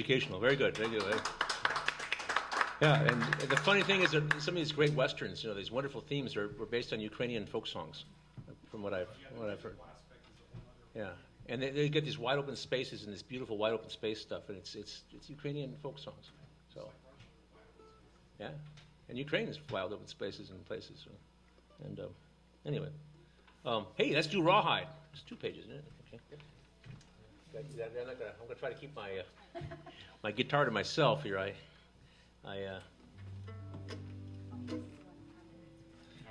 educational. Very good. Very good. Yeah, and the funny thing is that some of these great westerns, you know, these wonderful themes were based on Ukrainian folk songs, from what I've heard. Yeah, and they get these wide open spaces and this beautiful wide open space stuff, and it's Ukrainian folk songs. So, yeah, and Ukraine is wide open spaces and places. So. And anyway, hey, let's do Rawhide. It's 2 pages, isn't it? Okay. I'm gonna try to keep my my guitar to myself here.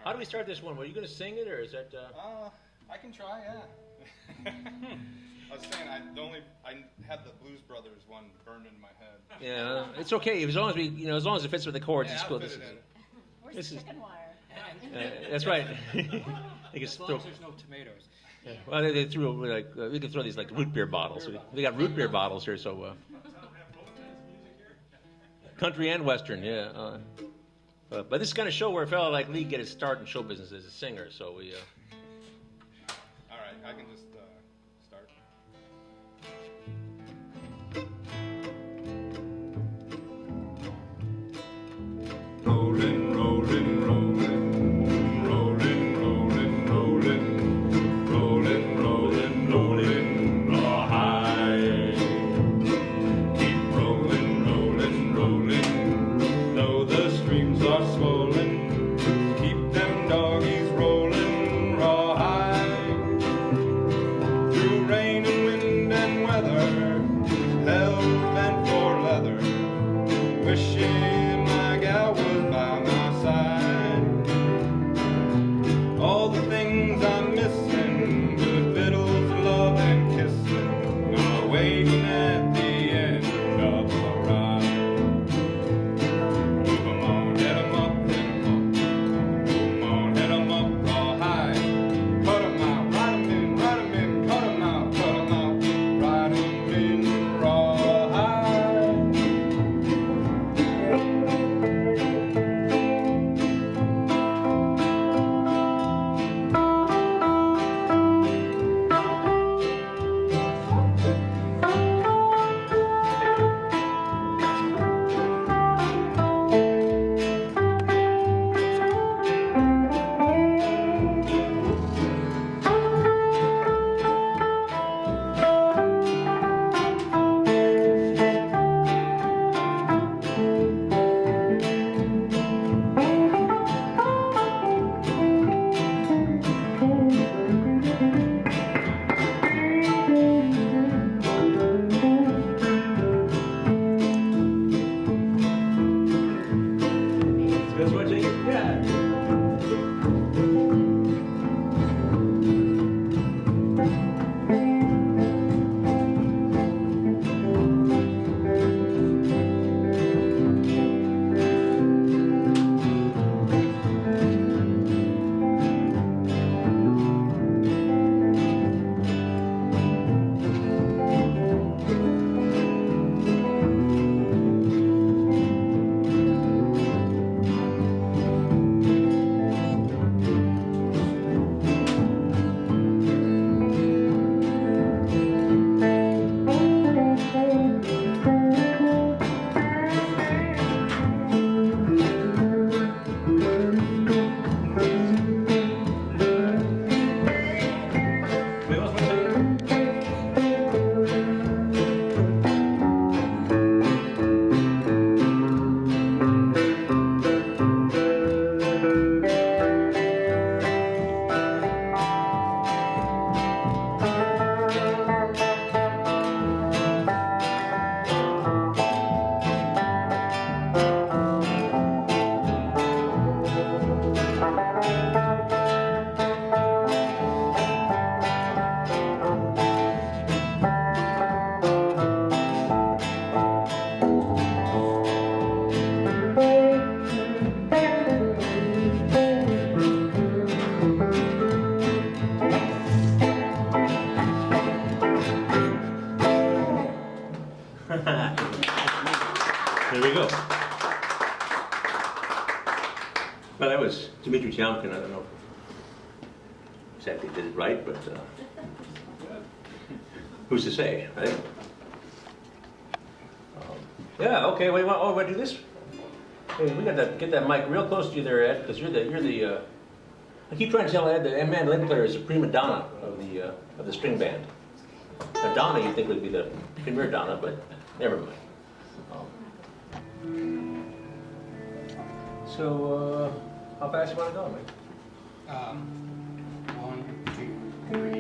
How do we start this one? Were you going to sing it, or is that? I can try, yeah. I was saying I had the Blues Brothers one burned in my head. Yeah, it's okay as long as as long as it fits with the chords. Yeah, it's cool. Where's the chicken wire? That's right. As long as there's no tomatoes. Yeah. Well, they threw we can throw these like root beer bottles. We got root beer bottles here, so. Country and Western, yeah. But this is kind of show where a fellow like Lee get his start in show business as a singer, so we... All right, I can just start. Rolling, rolling, rolling, rolling, rolling, rolling, rolling, rolling, rolling, rawhide. Keep rolling, rolling, rolling, though the streams are swollen. Keep them doggies rolling, rawhide. Through rain and wind and weather, hell bent for leather, wishing my gal was by my side. All the things I'm missing, good fiddles, love and kissing, are waiting at the end of the ride. Move 'em on, head 'em up, head 'em up. Move 'em on, head 'em up, rawhide. Cut 'em out, ride 'em in, ride 'em in, cut 'em out, ride 'em in, rawhide. That's what you yeah. There we go. Well, that was Dmitri Tiomkin. I don't know exactly did it right, but who's to say, right? Yeah, okay, wait, we want to do this? Hey, we got to get that mic real close to you there, Ed, because I keep trying to tell Ed that Ed mandolin player is the prima donna of the string band. Now, Donna, you'd think would be the premier Donna, but never mind. So, how fast you want to go, man? 1, 2, 3,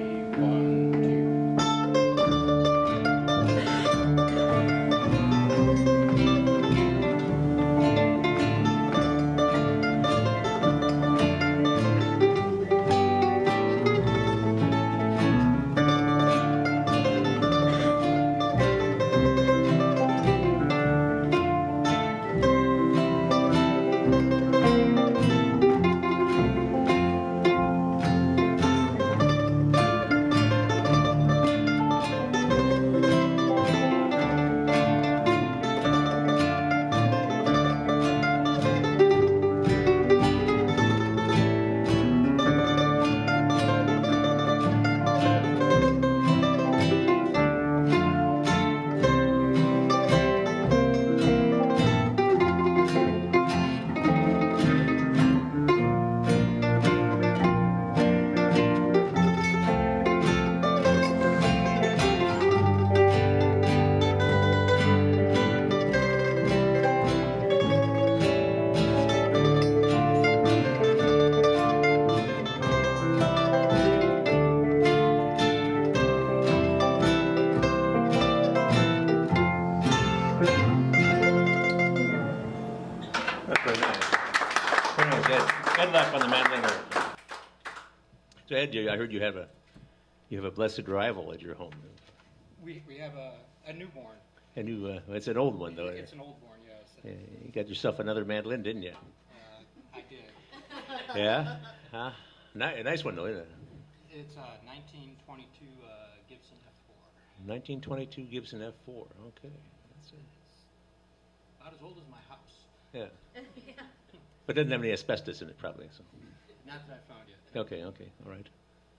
1, 2. That's very nice. Very nice, Ed. Ed left on the mandolin there. So Ed, I heard you have a blessed rival at your home. We have a newborn. It's an old one though. It's an old born, yes. Yeah, you got yourself another mandolin, didn't you? I did. Yeah? Huh? Nice one though, isn't it? It's a 1922 Gibson F4. 1922 Gibson F4. Okay. That's it. About as old as my house. Yeah. But doesn't have any asbestos in it, probably. So. Not that I found yet. Okay, all right.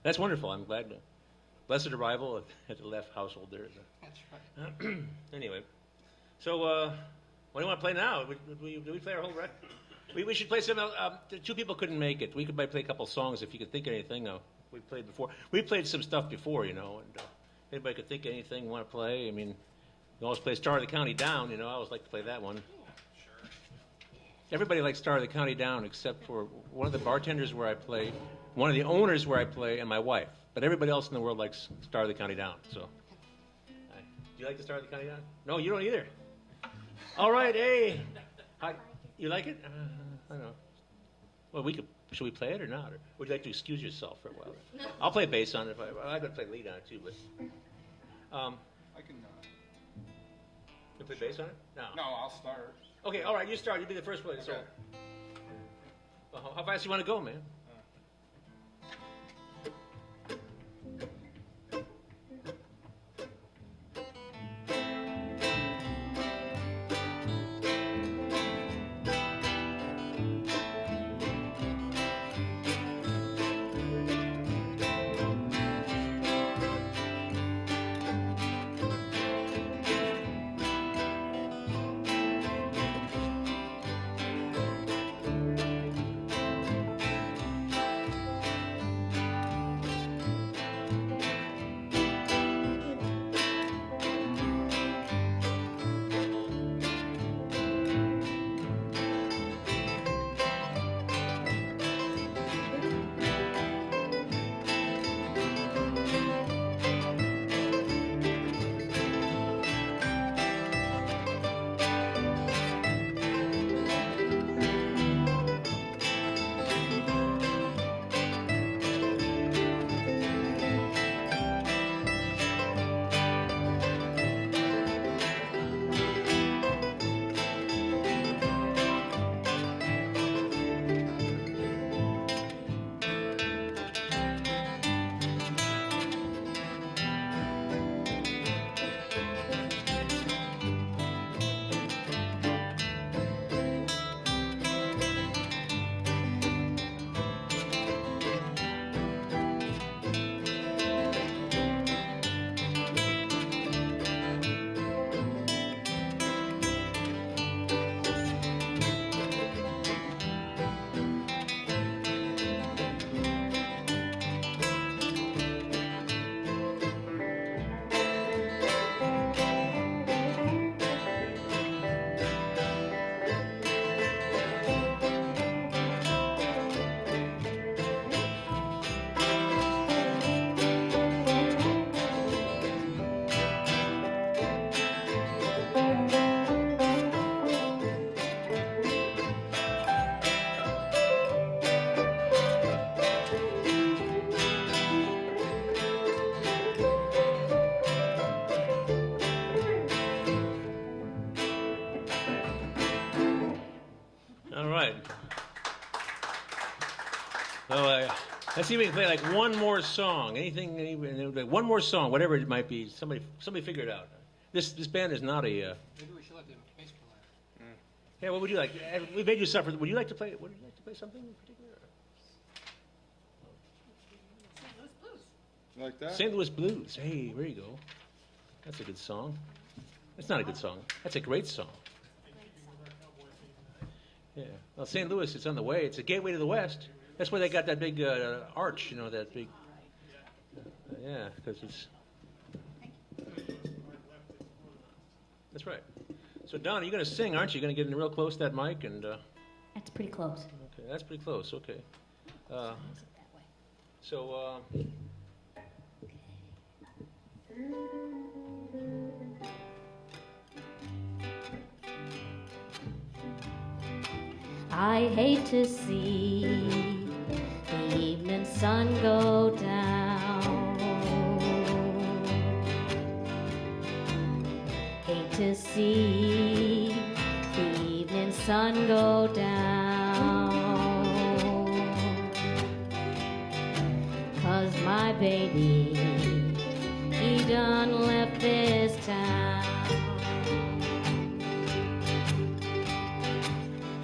That's wonderful. I'm glad. Blessed arrival at the left household there. That's right. Anyway, so what do you want to play now? Do we play our whole record? We should play some. Two people couldn't make it. We could probably play a couple songs if you could think of anything. We played before. We played some stuff before, and anybody could think of anything want to play. I mean, you always play Star of the County Down. I always like to play that one. Sure. Everybody likes Star of the County Down except for one of the bartenders where I play, one of the owners where I play, and my wife. But everybody else in the world likes Star of the County Down. So, do you like the Star of the County Down? No, you don't either. All right, hey, you like it? I don't know. Well, should we play it or not? Or would you like to excuse yourself for a while? I'll play bass on it. I could play lead on it too, but. I can. You play bass on it? No. No, I'll start. Okay, all right, you start. You be the first one. So, how fast you want to go, man? Let's see if we can play like one more song. Like one more song, whatever it might be. Somebody figure it out. This band is not a. Maybe we should let the bass player. Yeah, what would you like? We made you suffer. Would you like to play? Would you like to play something in particular? St. Louis Blues. Like that? St. Louis Blues. Hey, there you go. That's a good song. That's not a good song. That's a great song. Yeah. Well, St. Louis, it's on the way. It's a gateway to the West. That's why they got that big arch, you know, that big. Yeah, because it's. That's right. So, Donna, you're going to sing, aren't you? You're going to get in real close to that mic and. That's pretty close. Okay, that's pretty close. Okay. That way. So. I hate to see the evening sun go down. Hate to see the evening sun go down. 'Cause my baby, he done left this town.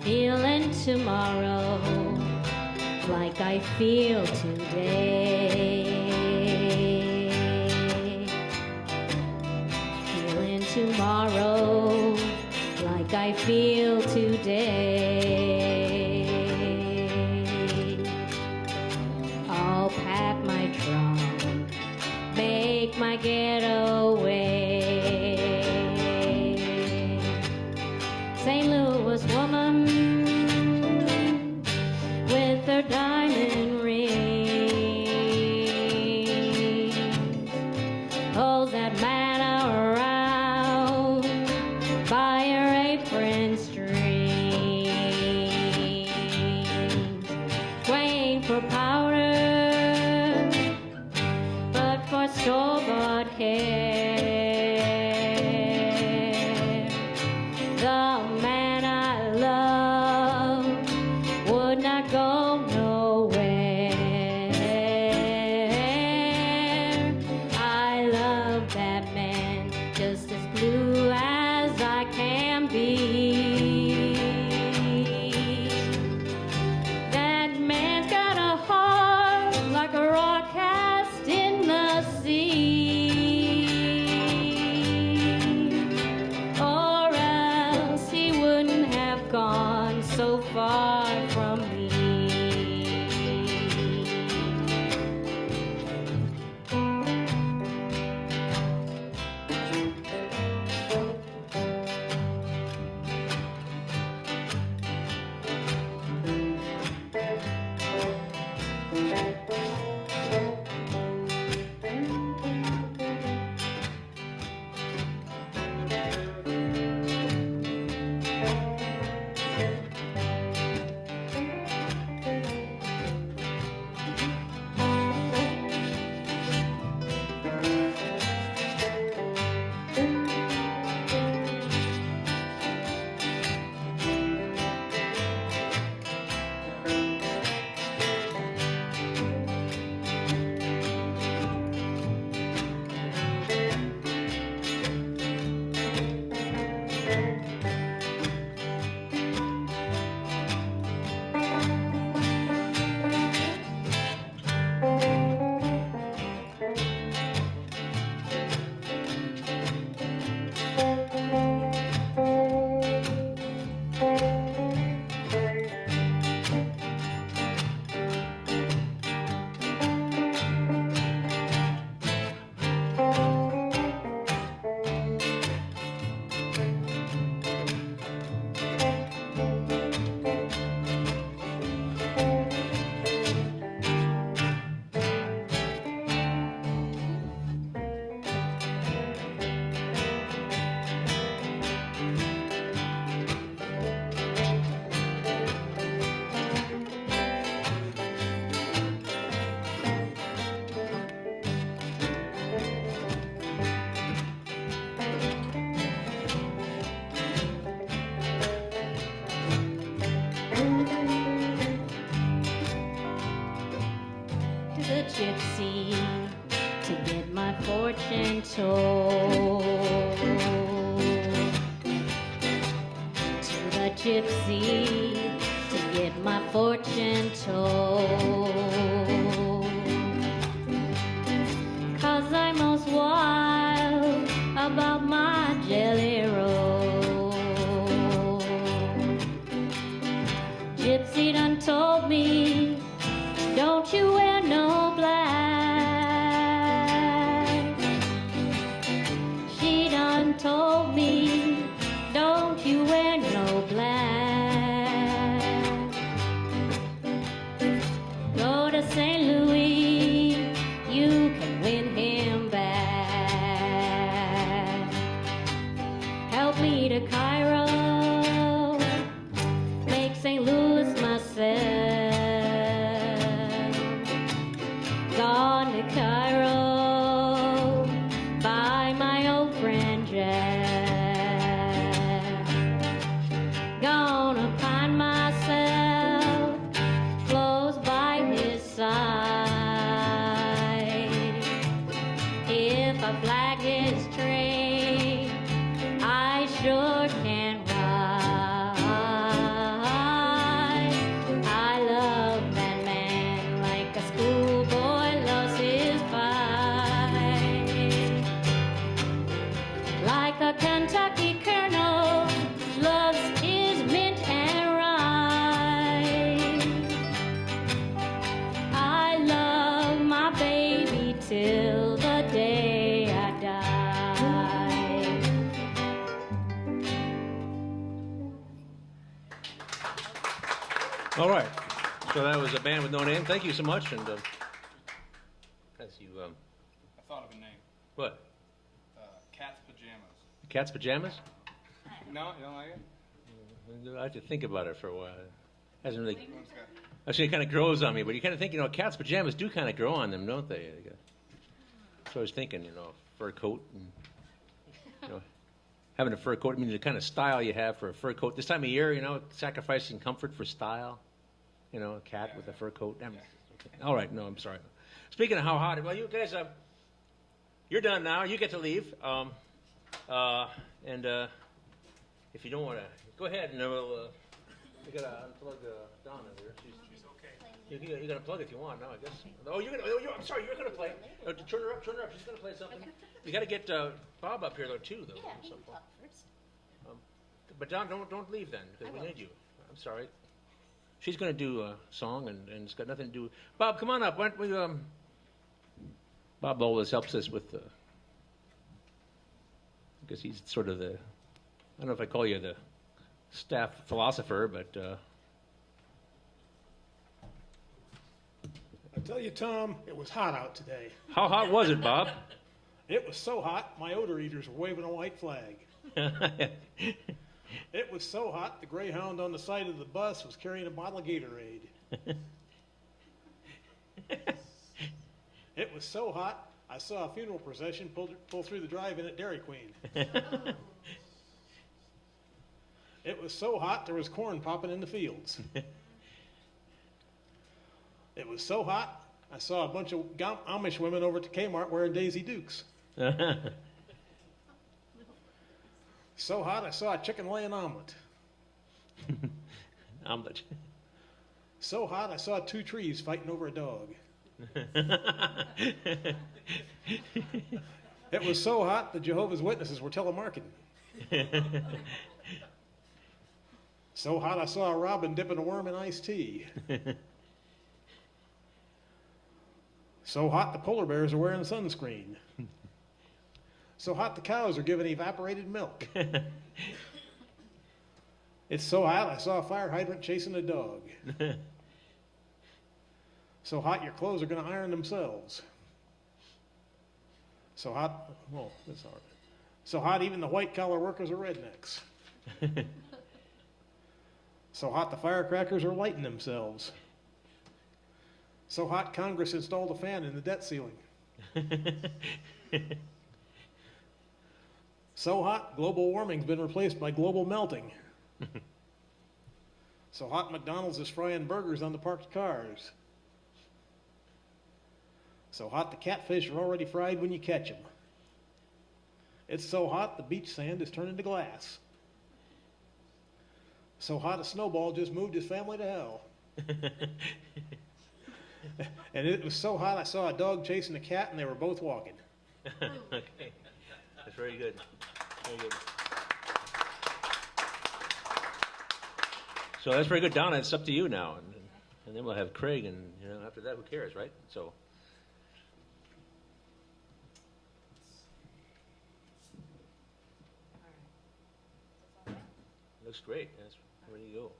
Feeling tomorrow like I feel today. Feeling tomorrow like I feel today. I'll pack my trunk, make my getaway. St. Louis woman with her diamond ring pulls that man around by her apron string. the gypsy to get my fortune told. To the gypsy to get my fortune told. 'Cause I'm most wild about my jelly roll. Gypsy done told me, don't you wear no black. She done told me, don't you wear no black. Go to St. Louis, you can win him back. Help me to Cairo, make St. Louis myself. Gone to Cairo, by my old friend Jack. Gonna find myself close by his side. If I flag his train, I sure can ride. I love that man like a schoolboy loves his pie. Like a Kentucky colonel loves his mint and rye. I love my baby till the day I die. All right. So that was a band with no name. Thank you so much. And as you, I thought of a name. what? Cat's Pajamas. Cat's pajamas? No, you don't like it? I have to think about it for a while. Hasn't really. One's got- Actually, it kind of grows on me, but you kind of think, cat's pajamas do kind of grow on them, don't they? So I was thinking, fur coat and, having a fur coat. I mean, the kind of style you have for a fur coat. This time of year, sacrificing comfort for style. A cat with a fur coat. Okay. All right, no, I'm sorry. Speaking of how hot, well, you guys, you're done now. You get to leave. And if you don't want to, go ahead and we'll. You gotta unplug Donna there. She's okay. You gotta plug if you want. No, I guess. Oh, I'm sorry. You're gonna play. Turn her up. Turn her up. She's gonna play something. You gotta get Bob up here though too, though. Yeah, he can talk first. But Don, don't leave then because we need you. I'm sorry. She's gonna do a song and it's got nothing to do. Bob, come on up. Why don't we? Bob always helps us with. Because he's sort of the. I don't know if I call you the staff philosopher, but. I tell you, Tom, it was hot out today. How hot was it, Bob? It was so hot, my odor eaters were waving a white flag. It was so hot, the Greyhound on the side of the bus was carrying a bottle of Gatorade. It was so hot, I saw a funeral procession pull through the drive-in at Dairy Queen. It was so hot, there was corn popping in the fields. It was so hot, I saw a bunch of Amish women over at the Kmart wearing Daisy Dukes. So hot, I saw a chicken lay an omelet. Omelet. So hot, I saw two trees fighting over a dog. It was so hot, the Jehovah's Witnesses were telemarketing. So hot, I saw a robin dipping a worm in iced tea. So hot, the polar bears are wearing sunscreen. So hot, the cows are giving evaporated milk. It's so hot, I saw a fire hydrant chasing a dog. So hot, your clothes are going to iron themselves. So hot, well, that's all right. So hot, even the white-collar workers are rednecks. So hot, the firecrackers are lighting themselves. So hot, Congress installed a fan in the debt ceiling. So hot, global warming's been replaced by global melting. So hot, McDonald's is frying burgers on the parked cars. So hot the catfish are already fried when you catch them. It's so hot the beach sand is turned into glass. So hot a snowball just moved his family to hell. And it was so hot I saw a dog chasing a cat and they were both walking. Okay. That's very good. Very good. So that's very good, Donna. It's up to you now, and then we'll have Craig, and after that, who cares, right? So. Looks great. That's ready to go.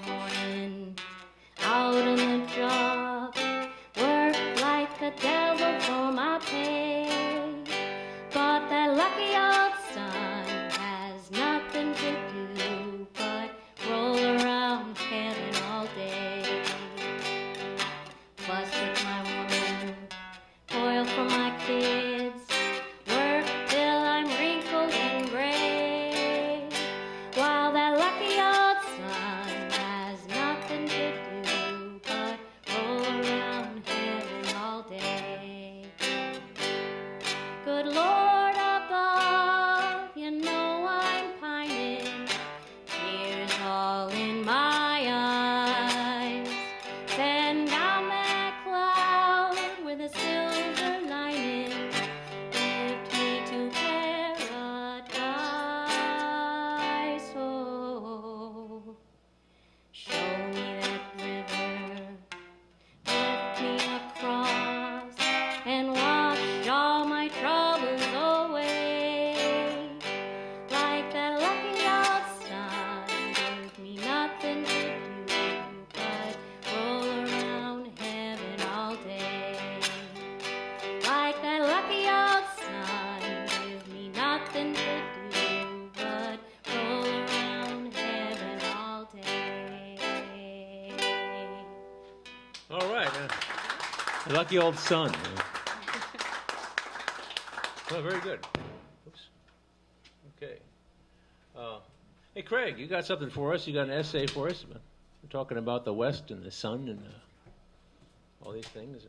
Morning, out on the job, work like a devil for my pay. But that lucky old sun has nothing to do but roll around heaven all day. Fuss with my woman, toil for my kids, work till I'm wrinkled and gray. While that lucky old sun has nothing to do but roll around heaven all day. Good Lord above, you know I'm pining, tears all in my eyes. Send down that cloud with a silver lining, lift me to paradise. Oh, show me that river, lift me across, and wash all my troubles away. Like that lucky old sun, give me nothing to do but roll around heaven all day. Like that lucky old sun, give me nothing to do but roll around heaven all day. All right. The lucky old sun. Oh, very good. Oops. Okay. Hey, Craig, you got something for us? You got an essay for us? We're talking about the West and the sun and all these things.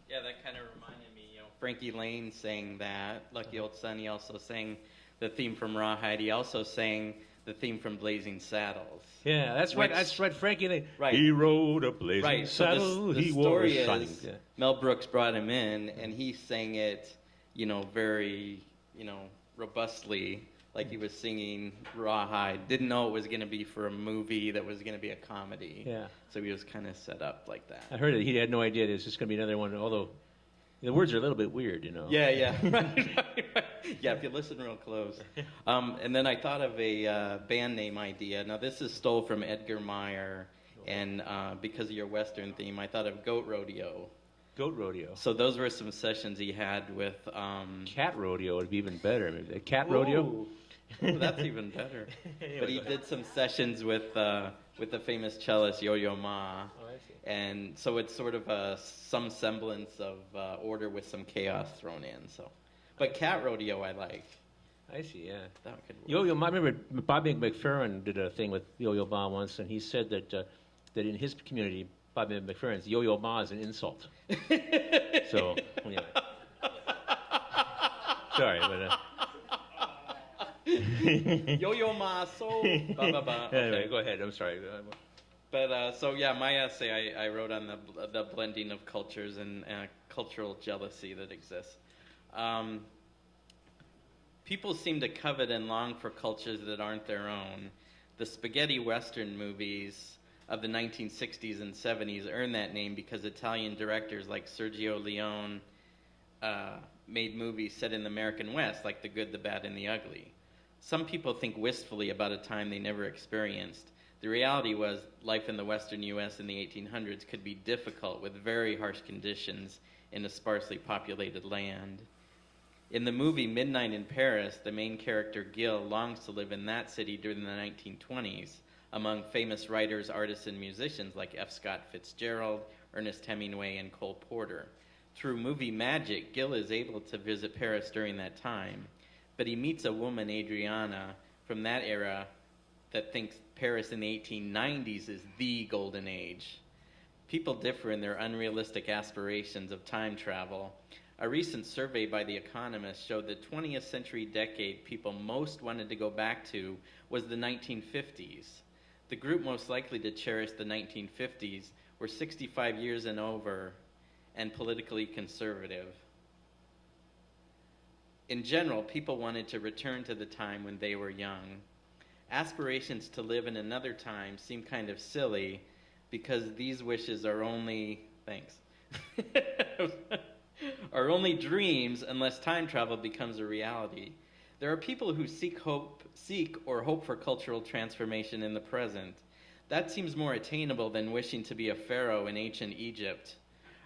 Yeah, that kind of reminded me, Frankie Lane sang that, Lucky Old Sun. He also sang the theme from Rawhide. He also sang the theme from Blazing Saddles. Yeah, that's right. Which- That's right, Frankie. Right. He rode a blazing Right. So saddle. the He wore story a shining. is Yeah. Mel Brooks brought him in, and he sang it, very, robustly, like he was singing Rawhide. Didn't know it was going to be for a movie that was going to be a comedy. Yeah. So he was kind of set up like that. I heard it. He had no idea it was just going to be another one, although the words are a little bit weird, Yeah. Right. Yeah, if you listen real close. And then I thought of a band name idea. Now, this is stole from Edgar Meyer, and because of your Western theme, I thought of Goat Rodeo. Goat rodeo. So those were some sessions he had with... Cat rodeo would be even better. Maybe a cat rodeo? Ooh, that's even better. But he did some sessions with the famous cellist Yo-Yo Ma. Oh, I see. And so it's sort of some semblance of order with some chaos thrown in. But cat rodeo I like. I see, yeah. That could work. Yo-Yo Ma, I remember Bobby McFerrin did a thing with Yo-Yo Ma once, and he said that that in his community, Bobby McFerrin's Yo-Yo Ma is an insult. So, anyway. Sorry, but... Yo-Yo Ma, so... Ba, ba, ba. Anyway, Okay. go ahead. I'm sorry. But my essay I wrote on the blending of cultures and cultural jealousy that exists. People seem to covet and long for cultures that aren't their own. The spaghetti western movies of the 1960s and 70s earned that name because Italian directors like Sergio Leone made movies set in the American West, like The Good, the Bad, and the Ugly. Some people think wistfully about a time they never experienced. The reality was life in the western U.S. in the 1800s could be difficult with very harsh conditions in a sparsely populated land. In the movie Midnight in Paris, the main character Gil longs to live in that city during the 1920s among famous writers, artists, and musicians like F. Scott Fitzgerald, Ernest Hemingway, and Cole Porter. Through movie magic, Gil is able to visit Paris during that time, but he meets a woman, Adriana, from that era that thinks Paris in the 1890s is the golden age. People differ in their unrealistic aspirations of time travel. A recent survey by The Economist showed the 20th century decade people most wanted to go back to was the 1950s. The group most likely to cherish the 1950s were 65 years and over and politically conservative. In general, people wanted to return to the time when they were young. Aspirations to live in another time seem kind of silly because these wishes are only are only dreams unless time travel becomes a reality. There are people who seek or hope for cultural transformation in the present. That seems more attainable than wishing to be a pharaoh in ancient Egypt.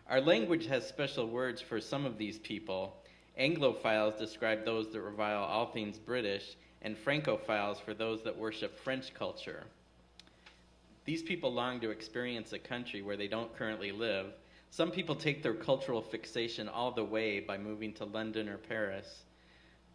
Our language has special words for some of these people. Anglophiles describe those that revile all things British, and Francophiles for those that worship French culture. These people long to experience a country where they don't currently live. Some people take their cultural fixation all the way by moving to London or Paris.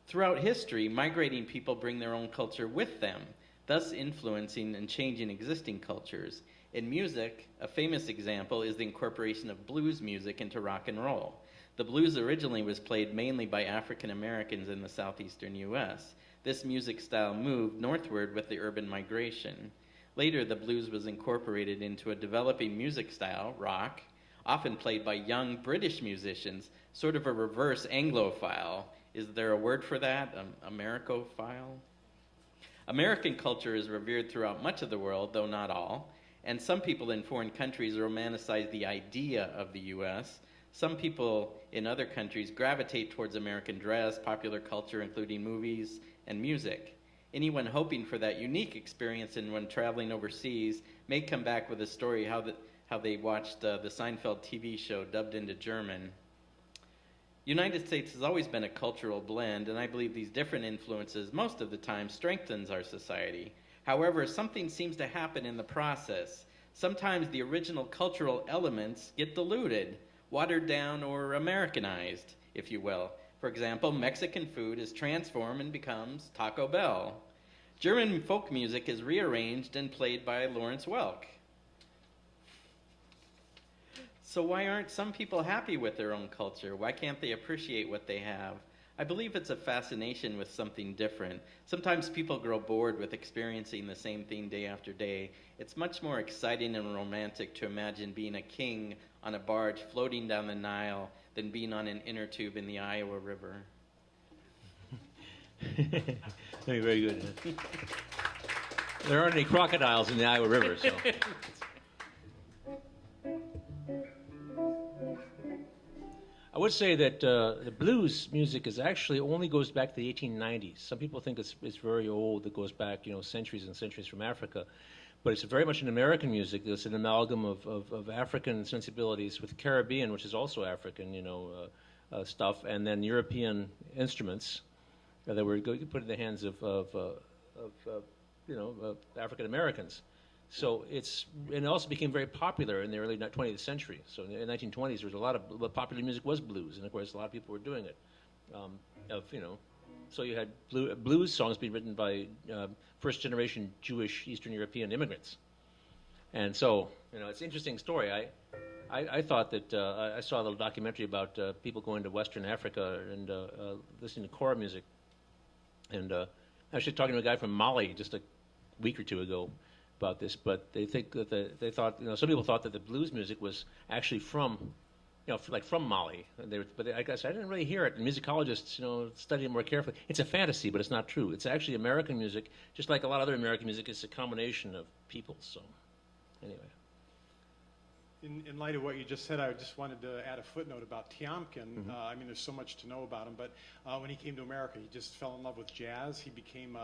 Throughout history, migrating people bring their own culture with them, thus influencing and changing existing cultures. In music, a famous example is the incorporation of blues music into rock and roll. The blues originally was played mainly by African Americans in the southeastern U.S. This music style moved northward with the urban migration. Later, the blues was incorporated into a developing music style, rock, often played by young British musicians, sort of a reverse Anglophile. Is there a word for that? Americophile? American culture is revered throughout much of the world, though not all, and some people in foreign countries romanticize the idea of the U.S. Some people in other countries gravitate towards American dress, popular culture, including movies and music. Anyone hoping for that unique experience and when traveling overseas may come back with a story how they watched the Seinfeld TV show dubbed into German. United States has always been a cultural blend, and I believe these different influences most of the time strengthens our society. However, something seems to happen in the process. Sometimes the original cultural elements get diluted, watered down, or Americanized, if you will. For example, Mexican food is transformed and becomes Taco Bell. German folk music is rearranged and played by Lawrence Welk. So why aren't some people happy with their own culture? Why can't they appreciate what they have? I believe it's a fascination with something different. Sometimes people grow bored with experiencing the same thing day after day. It's much more exciting and romantic to imagine being a king on a barge floating down the Nile than being on an inner tube in the Iowa River. Very good. There aren't any crocodiles in the Iowa River, so. I would say that the blues music is actually only goes back to the 1890s. Some people think it's very old. It goes back, centuries and centuries from Africa. But it's very much an American music. It's an amalgam of African sensibilities with Caribbean, which is also African, stuff, and then European instruments that were put in the hands of African Americans. So and it also became very popular in the early 20th century. So in the 1920s, there was a lot of popular music was blues, and of course, a lot of people were doing it. So you had blues songs being written by first-generation Jewish Eastern European immigrants, and so it's an interesting story. I thought that I saw a little documentary about people going to Western Africa and listening to Kora music, and actually talking to a guy from Mali just a week or two ago about this, but they think that they thought, some people thought that the blues music was actually from, from Mali. But I guess I didn't really hear it. And musicologists, study it more carefully. It's a fantasy, but it's not true. It's actually American music, just like a lot of other American music. It's a combination of people. So, anyway. In light of what you just said, I just wanted to add a footnote about Tiomkin. Mm-hmm. There's so much to know about him, but when he came to America, he just fell in love with jazz. He became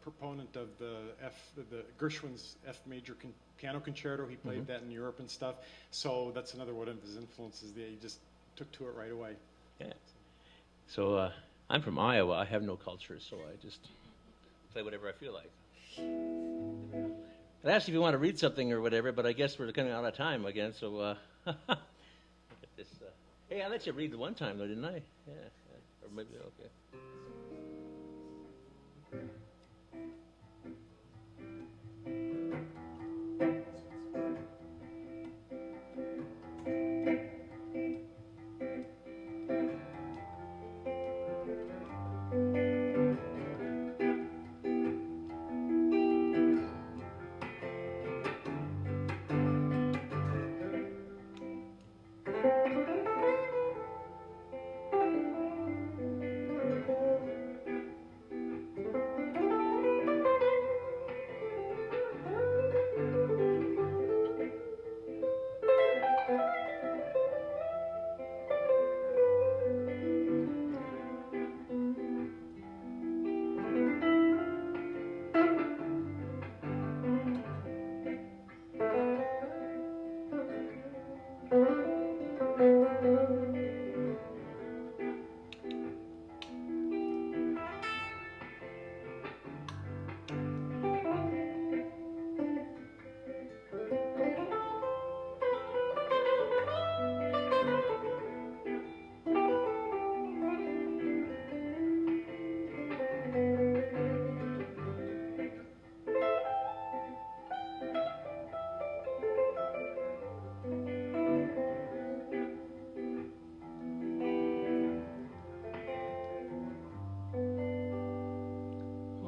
proponent of the Gershwin's F major piano concerto. He played that in Europe and stuff. So that's another one of his influences. That he just took to it right away. Yeah. So I'm from Iowa. I have no culture, so I just play whatever I feel like. I'd ask if you want to read something or whatever, but I guess we're kind of out of time again, so look at this. Hey, I let you read the one time though, didn't I? Yeah. Or maybe okay.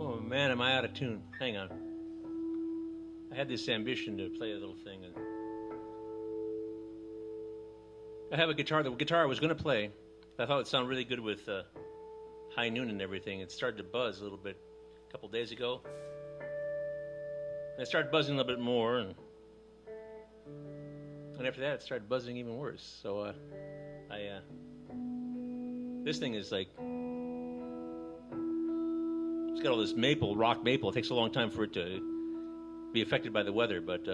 Oh man, am I out of tune? Hang on. I had this ambition to play a little thing, and I have a guitar. The guitar I was going to play, I thought it would sound really good with high noon and everything. It started to buzz a little bit a couple days ago. And it started buzzing a little bit more, and after that, it started buzzing even worse. So this thing is like, it's got all this maple, rock maple. It takes a long time for it to be affected by the weather, but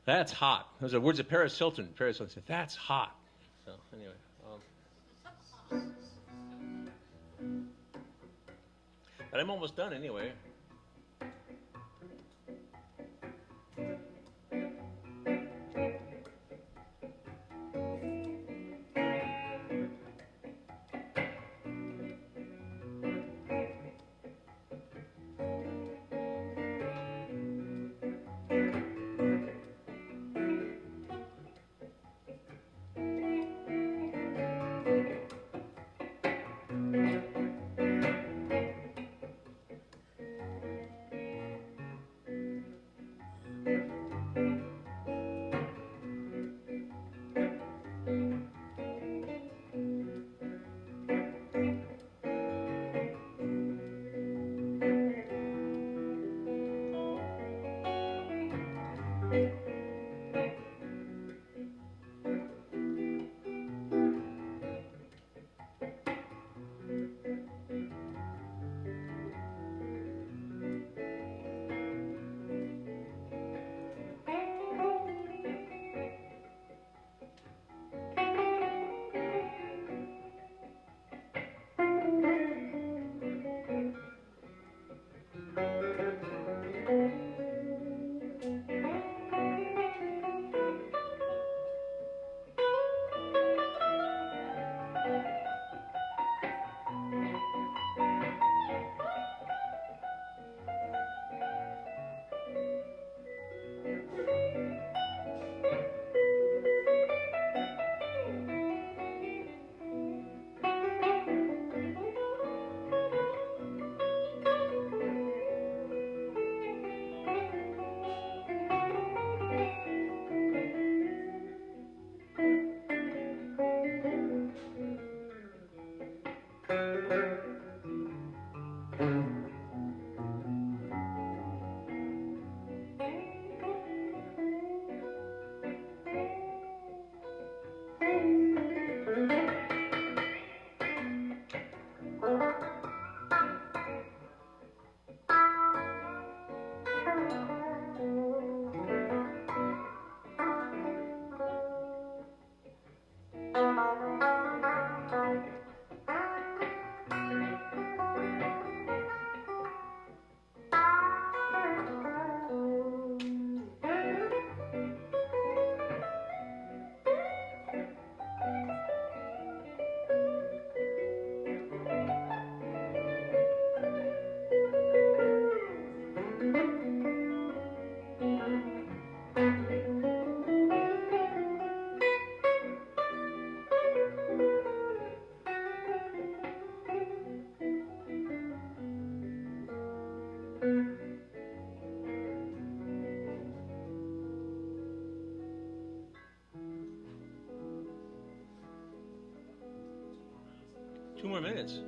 that's hot. Those are words of Paris Hilton. Paris Hilton said, "That's hot." So anyway, but I'm almost done anyway. 2 more minutes.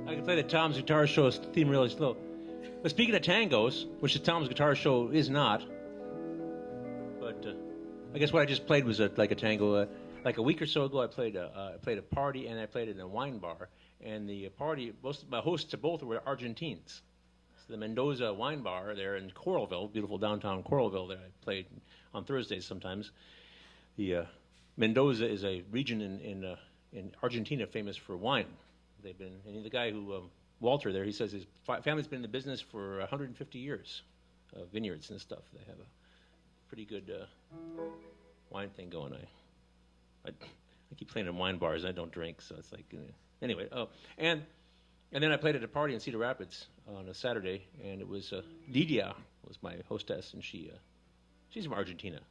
I can play the Tom's Guitar Show's theme really slow. But speaking of tangos, which the Tom's Guitar Show is not, but I guess what I just played was like a tango. Like a week or so ago, I played a party and I played in a wine bar. And the party, my hosts to both were Argentines. So the Mendoza Wine Bar there in Coralville, beautiful downtown Coralville. There I played on Thursdays sometimes. The Mendoza is a region in Argentina famous for wine. They've been, and the guy who Walter there, he says his family's been in the business for 150 years, vineyards and stuff. They have a pretty good wine thing going. I keep playing in wine bars. I don't drink, so it's like anyway. Oh, and then I played at a party in Cedar Rapids on a Saturday, and it was Lydia was my hostess, and she's from Argentina.